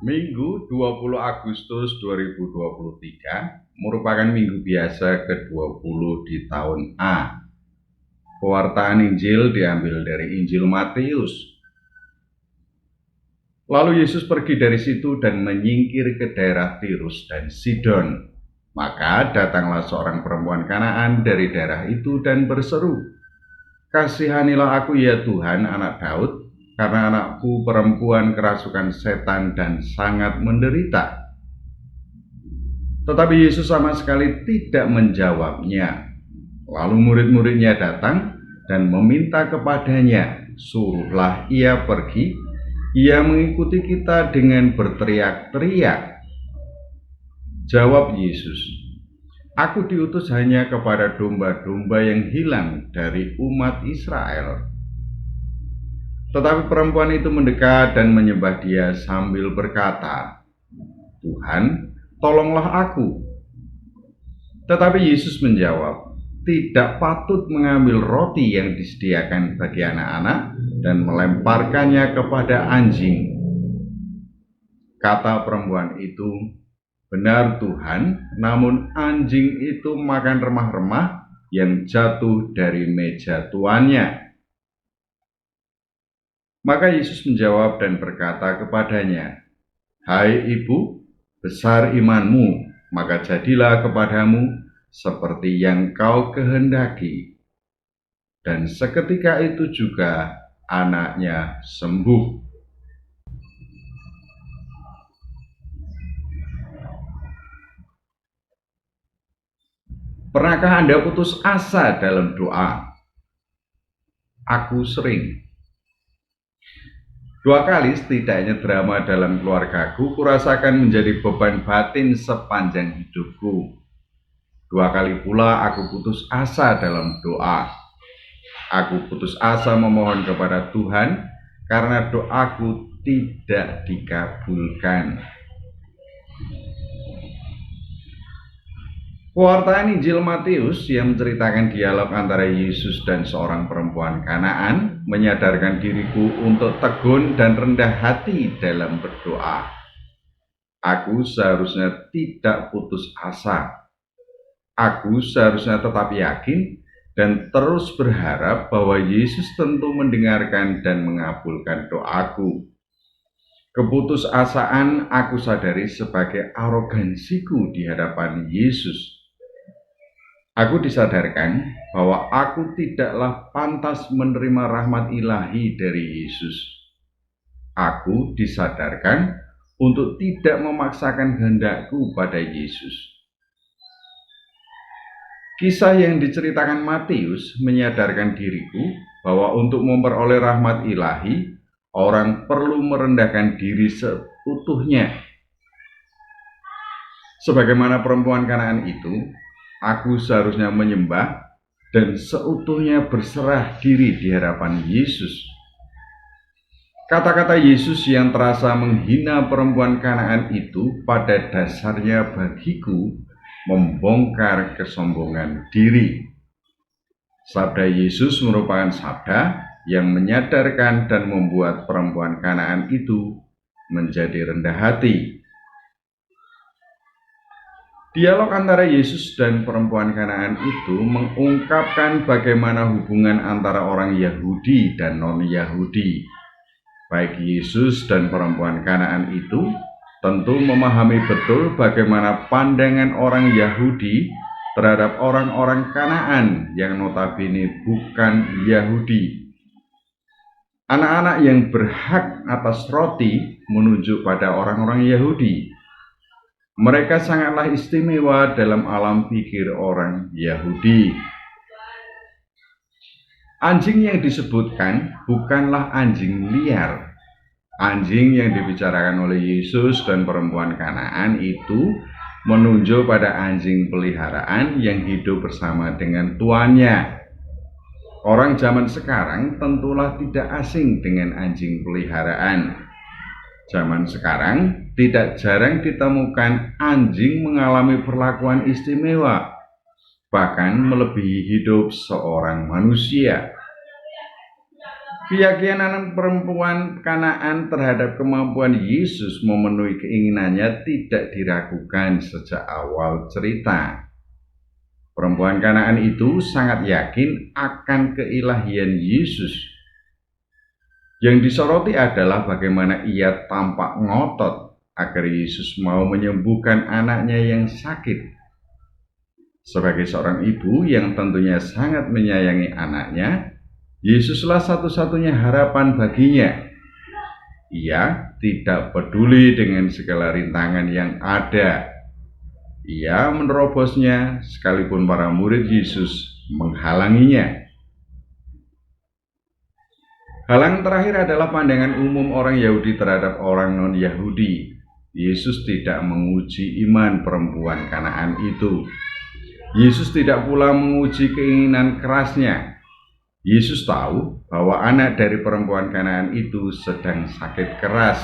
Minggu 20 Agustus 2023 merupakan minggu biasa ke-20 di tahun A. Pewartaan Injil diambil dari Injil Matius. Lalu Yesus pergi dari situ dan menyingkir ke daerah Tirus dan Sidon. Maka datanglah seorang perempuan Kanaan dari daerah itu dan berseru, "Kasihanilah aku ya Tuhan, anak Daud, karena anakku perempuan kerasukan setan dan sangat menderita." Tetapi Yesus sama sekali tidak menjawabnya. Lalu murid-muridnya datang dan meminta kepadanya, "Suruhlah ia pergi." Ia mengikuti kita dengan berteriak-teriak. Jawab Yesus, "Aku diutus hanya kepada domba-domba yang hilang dari umat Israel." Tetapi perempuan itu mendekat dan menyembah Dia sambil berkata, "Tuhan, tolonglah aku." Tetapi Yesus menjawab, "Tidak patut mengambil roti yang disediakan bagi anak-anak dan melemparkannya kepada anjing." Kata perempuan itu, "Benar Tuhan, namun anjing itu makan remah-remah yang jatuh dari meja tuannya." Maka Yesus menjawab dan berkata kepadanya, "Hai ibu, besar imanmu, maka jadilah kepadamu seperti yang kau kehendaki." Dan seketika itu juga anaknya sembuh. Pernahkah Anda putus asa dalam doa? Aku sering. 2 kali setidaknya drama dalam keluargaku kurasakan menjadi beban batin sepanjang hidupku. 2 kali pula aku putus asa dalam doa. Aku putus asa memohon kepada Tuhan karena doaku tidak dikabulkan. Pewartaan Injil Matius yang menceritakan dialog antara Yesus dan seorang perempuan Kanaan menyadarkan diriku untuk tekun dan rendah hati dalam berdoa. Aku seharusnya tidak putus asa. Aku seharusnya tetap yakin dan terus berharap bahwa Yesus tentu mendengarkan dan mengabulkan doaku. Keputusasaan aku sadari sebagai arogansiku di hadapan Yesus. Aku disadarkan bahwa aku tidaklah pantas menerima rahmat ilahi dari Yesus. Aku disadarkan untuk tidak memaksakan kehendakku pada Yesus. Kisah yang diceritakan Matius menyadarkan diriku bahwa untuk memperoleh rahmat ilahi, orang perlu merendahkan diri seutuhnya. Sebagaimana perempuan Kanaan itu, aku seharusnya menyembah dan seutuhnya berserah diri di hadapan Yesus. Kata-kata Yesus yang terasa menghina perempuan Kanaan itu pada dasarnya bagiku membongkar kesombongan diri. Sabda Yesus merupakan sabda yang menyadarkan dan membuat perempuan Kanaan itu menjadi rendah hati. Dialog antara Yesus dan perempuan Kanaan itu mengungkapkan bagaimana hubungan antara orang Yahudi dan non-Yahudi. Baik Yesus dan perempuan Kanaan itu tentu memahami betul bagaimana pandangan orang Yahudi terhadap orang-orang Kanaan yang notabene bukan Yahudi. Anak-anak yang berhak atas roti menunjuk pada orang-orang Yahudi. Mereka sangatlah istimewa dalam alam pikir orang Yahudi. Anjing yang disebutkan bukanlah anjing liar. Anjing yang dibicarakan oleh Yesus dan perempuan Kanaan itu menunjuk pada anjing peliharaan yang hidup bersama dengan tuannya. Orang zaman sekarang tentulah tidak asing dengan anjing peliharaan. Zaman sekarang tidak jarang ditemukan anjing mengalami perlakuan istimewa, bahkan melebihi hidup seorang manusia. Keyakinan perempuan Kanaan terhadap kemampuan Yesus memenuhi keinginannya tidak diragukan sejak awal cerita. Perempuan Kanaan itu sangat yakin akan keilahian Yesus. Yang disoroti adalah bagaimana ia tampak ngotot agar Yesus mau menyembuhkan anaknya yang sakit. Sebagai seorang ibu yang tentunya sangat menyayangi anaknya, Yesuslah satu-satunya harapan baginya. Ia tidak peduli dengan segala rintangan yang ada. Ia menerobosnya sekalipun para murid Yesus menghalanginya. Halangan terakhir adalah pandangan umum orang Yahudi terhadap orang non-Yahudi. Yesus tidak menguji iman perempuan Kanaan itu. Yesus tidak pula menguji keinginan kerasnya. Yesus tahu bahwa anak dari perempuan Kanaan itu sedang sakit keras.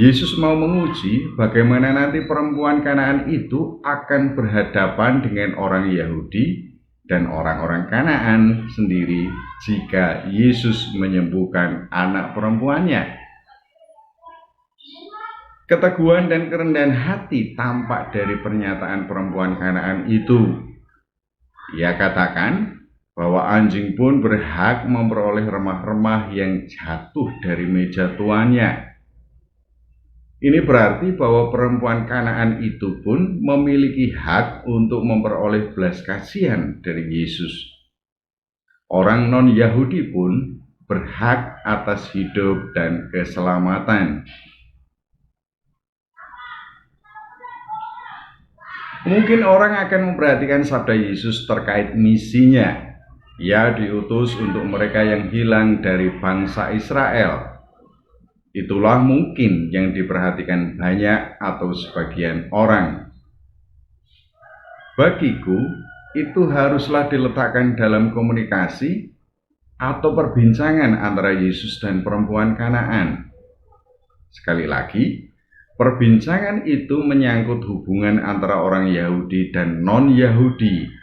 Yesus mau menguji bagaimana nanti perempuan Kanaan itu akan berhadapan dengan orang Yahudi dan orang-orang Kanaan sendiri jika Yesus menyembuhkan anak perempuannya. Keteguhan dan kerendahan hati tampak dari pernyataan perempuan Kanaan itu. Ia katakan bahwa anjing pun berhak memperoleh remah-remah yang jatuh dari meja tuannya. Ini berarti bahwa perempuan Kanaan itu pun memiliki hak untuk memperoleh belas kasihan dari Yesus. Orang non-Yahudi pun berhak atas hidup dan keselamatan. Mungkin orang akan memperhatikan sabda Yesus terkait misinya. Ia diutus untuk mereka yang hilang dari bangsa Israel. Itulah mungkin yang diperhatikan banyak atau sebagian orang. Bagiku, itu haruslah diletakkan dalam komunikasi atau perbincangan antara Yesus dan perempuan Kanaan. Sekali lagi, perbincangan itu menyangkut hubungan antara orang Yahudi dan non-Yahudi.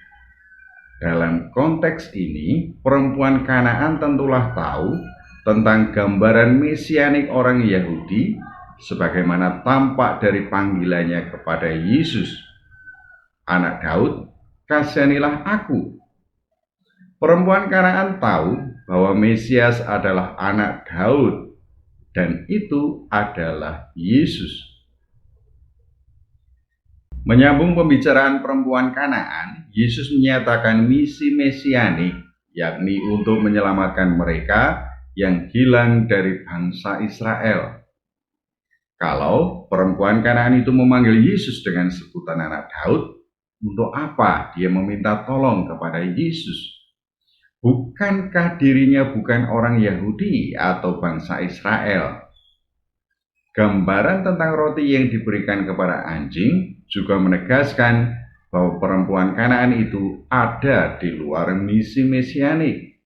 Dalam konteks ini, perempuan Kanaan tentulah tahu tentang gambaran mesianik orang Yahudi sebagaimana tampak dari panggilannya kepada Yesus. Anak Daud, kasihanilah aku. Perempuan Kanaan tahu bahwa Mesias adalah anak Daud dan itu adalah Yesus. Menyambung pembicaraan perempuan Kanaan, Yesus menyatakan misi mesianik, yakni untuk menyelamatkan mereka yang hilang dari bangsa Israel. Kalau perempuan Kanaan itu memanggil Yesus dengan sebutan anak Daud, untuk apa dia meminta tolong kepada Yesus? Bukankah dirinya bukan orang Yahudi atau bangsa Israel? Gambaran tentang roti yang diberikan kepada anjing juga menegaskan bahwa perempuan Kanaan itu ada di luar misi mesianik.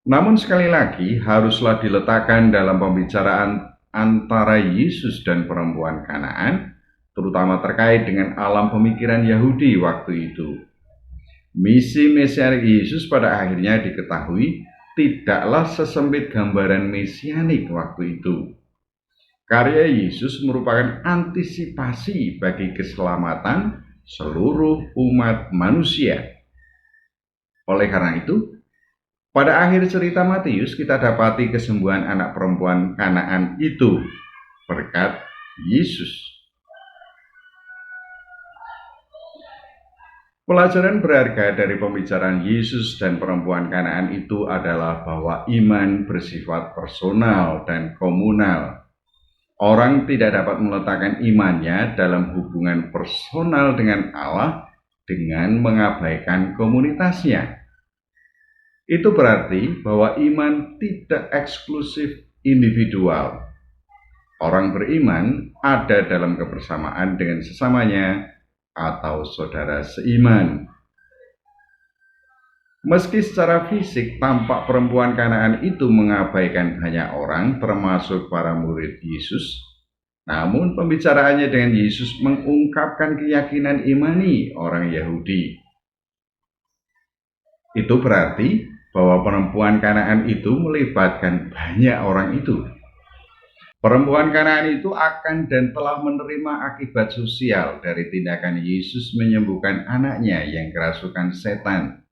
Namun sekali lagi haruslah diletakkan dalam pembicaraan antara Yesus dan perempuan Kanaan, terutama terkait dengan alam pemikiran Yahudi waktu itu. Misi mesianik Yesus pada akhirnya diketahui tidaklah sesempit gambaran mesianik waktu itu. Karya Yesus merupakan antisipasi bagi keselamatan seluruh umat manusia. Oleh karena itu, pada akhir cerita Matius kita dapati kesembuhan anak perempuan Kanaan itu berkat Yesus. Pelajaran berharga dari pembicaraan Yesus dan perempuan Kanaan itu adalah bahwa iman bersifat personal dan komunal. Orang tidak dapat meletakkan imannya dalam hubungan personal dengan Allah dengan mengabaikan komunitasnya. Itu berarti bahwa iman tidak eksklusif individual. Orang beriman ada dalam kebersamaan dengan sesamanya atau saudara seiman. Meski secara fisik tampak perempuan Kanaan itu mengabaikan banyak orang termasuk para murid Yesus, namun pembicaraannya dengan Yesus mengungkapkan keyakinan imani orang Yahudi. Itu berarti bahwa perempuan Kanaan itu melibatkan banyak orang itu. Perempuan Kanaan itu akan dan telah menerima akibat sosial dari tindakan Yesus menyembuhkan anaknya yang kerasukan setan.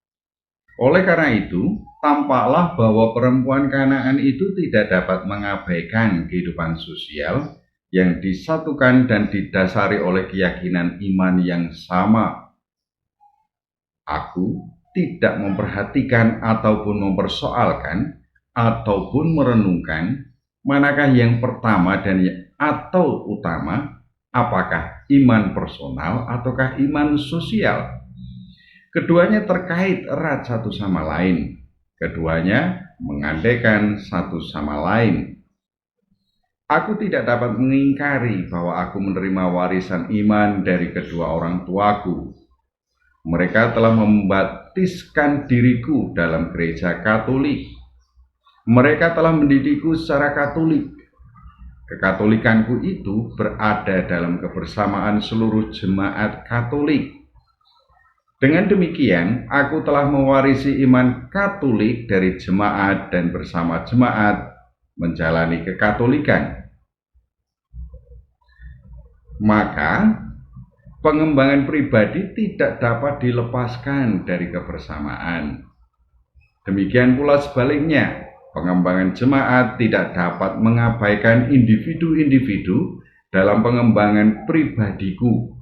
Oleh karena itu, tampaklah bahwa perempuan Kanaan itu tidak dapat mengabaikan kehidupan sosial yang disatukan dan didasari oleh keyakinan iman yang sama. Aku tidak memperhatikan ataupun mempersoalkan ataupun merenungkan manakah yang pertama dan atau utama, apakah iman personal ataukah iman sosial. Keduanya terkait erat satu sama lain. Keduanya mengandaikan satu sama lain. Aku tidak dapat mengingkari bahwa aku menerima warisan iman dari kedua orang tuaku. Mereka telah membaptiskan diriku dalam gereja Katolik. Mereka telah mendidikku secara Katolik. Kekatolikanku itu berada dalam kebersamaan seluruh jemaat Katolik. Dengan demikian, aku telah mewarisi iman Katolik dari jemaat dan bersama jemaat menjalani kekatolikan. Maka, pengembangan pribadi tidak dapat dilepaskan dari kebersamaan. Demikian pula sebaliknya, pengembangan jemaat tidak dapat mengabaikan individu-individu dalam pengembangan pribadiku.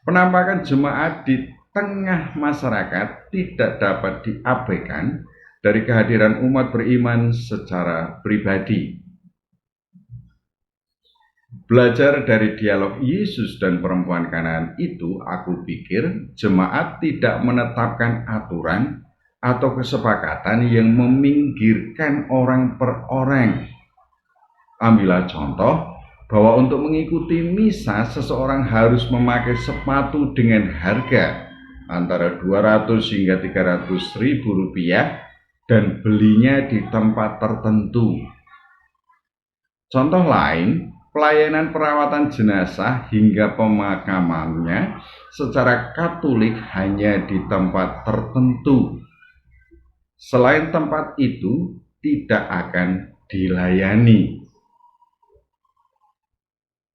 Penampakan jemaat di tengah masyarakat tidak dapat diabaikan dari kehadiran umat beriman secara pribadi. Belajar dari dialog Yesus dan perempuan Kanaan itu, aku pikir jemaat tidak menetapkan aturan atau kesepakatan yang meminggirkan orang per orang. Ambillah contoh bahwa untuk mengikuti misa seseorang harus memakai sepatu dengan harga antara 200 hingga 300 ribu rupiah dan belinya di tempat tertentu. Contoh lain, pelayanan perawatan jenazah hingga pemakamannya secara Katolik hanya di tempat tertentu. Selain tempat itu tidak akan dilayani.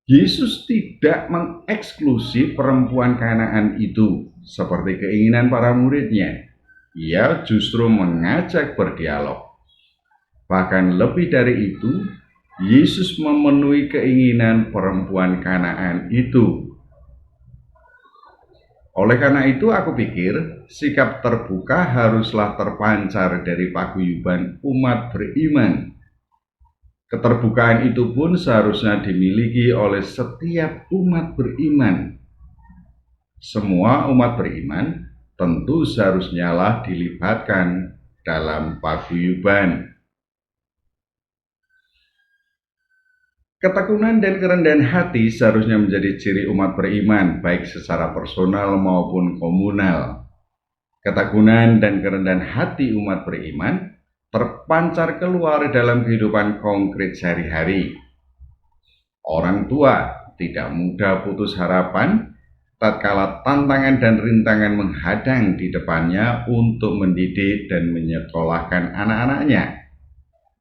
Yesus tidak mengeksklusi perempuan Kanaan itu seperti keinginan para muridnya. Ia justru mengajak berdialog. Bahkan lebih dari itu, Yesus memenuhi keinginan perempuan Kanaan itu. Oleh karena itu, aku pikir sikap terbuka haruslah terpancar dari paguyuban umat beriman. Keterbukaan itu pun seharusnya dimiliki oleh setiap umat beriman. Semua umat beriman tentu seharusnya dilibatkan dalam paguyuban. Ketekunan dan kerendahan hati seharusnya menjadi ciri umat beriman, baik secara personal maupun komunal. Ketekunan dan kerendahan hati umat beriman terpancar keluar dalam kehidupan konkret sehari-hari. Orang tua tidak mudah putus harapan tatkala tantangan dan rintangan menghadang di depannya untuk mendidik dan menyekolahkan anak-anaknya.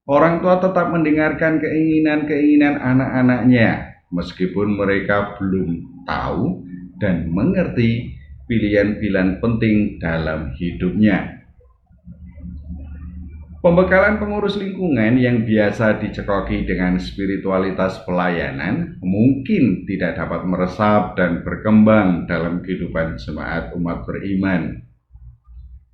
Orang tua tetap mendengarkan keinginan-keinginan anak-anaknya, meskipun mereka belum tahu dan mengerti pilihan-pilihan penting dalam hidupnya. Pembekalan pengurus lingkungan yang biasa dicekoki dengan spiritualitas pelayanan mungkin tidak dapat meresap dan berkembang dalam kehidupan jemaat umat beriman.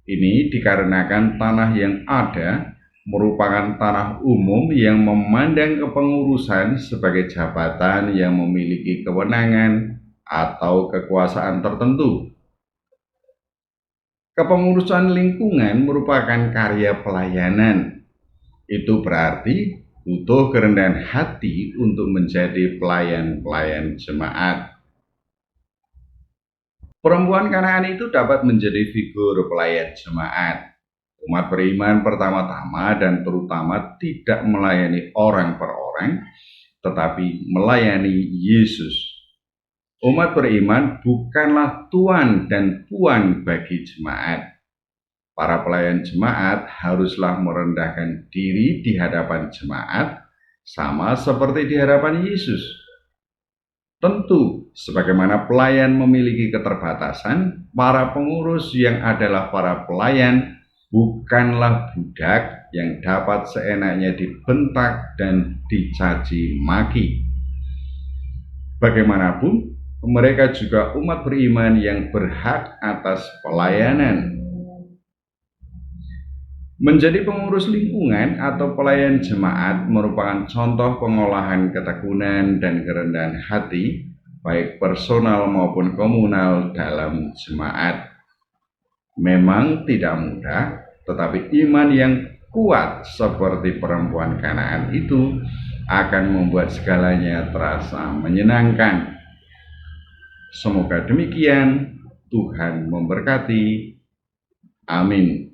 Ini dikarenakan tanah yang ada merupakan tanah umum yang memandang kepengurusan sebagai jabatan yang memiliki kewenangan atau kekuasaan tertentu. Kepengurusan lingkungan merupakan karya pelayanan. Itu berarti butuh kerendahan hati untuk menjadi pelayan-pelayan jemaat. Perempuan Kanaan itu dapat menjadi figur pelayan jemaat. Umat beriman pertama-tama dan terutama tidak melayani orang per orang, tetapi melayani Yesus. Umat beriman bukanlah tuan dan puan bagi jemaat. para pelayan jemaat haruslah merendahkan diri di hadapan jemaat, sama seperti di hadapan Yesus. Tentu, sebagaimana pelayan memiliki keterbatasan, para pengurus yang adalah para pelayan bukanlah budak yang dapat seenaknya dibentak dan dicaci maki. Bagaimanapun, mereka juga umat beriman yang berhak atas pelayanan. Menjadi pengurus lingkungan atau pelayan jemaat merupakan contoh pengolahan ketekunan dan kerendahan hati, baik personal maupun komunal dalam jemaat. Memang tidak mudah, tetapi iman yang kuat seperti perempuan Kanaan itu akan membuat segalanya terasa menyenangkan. Semoga demikian, Tuhan memberkati. Amin.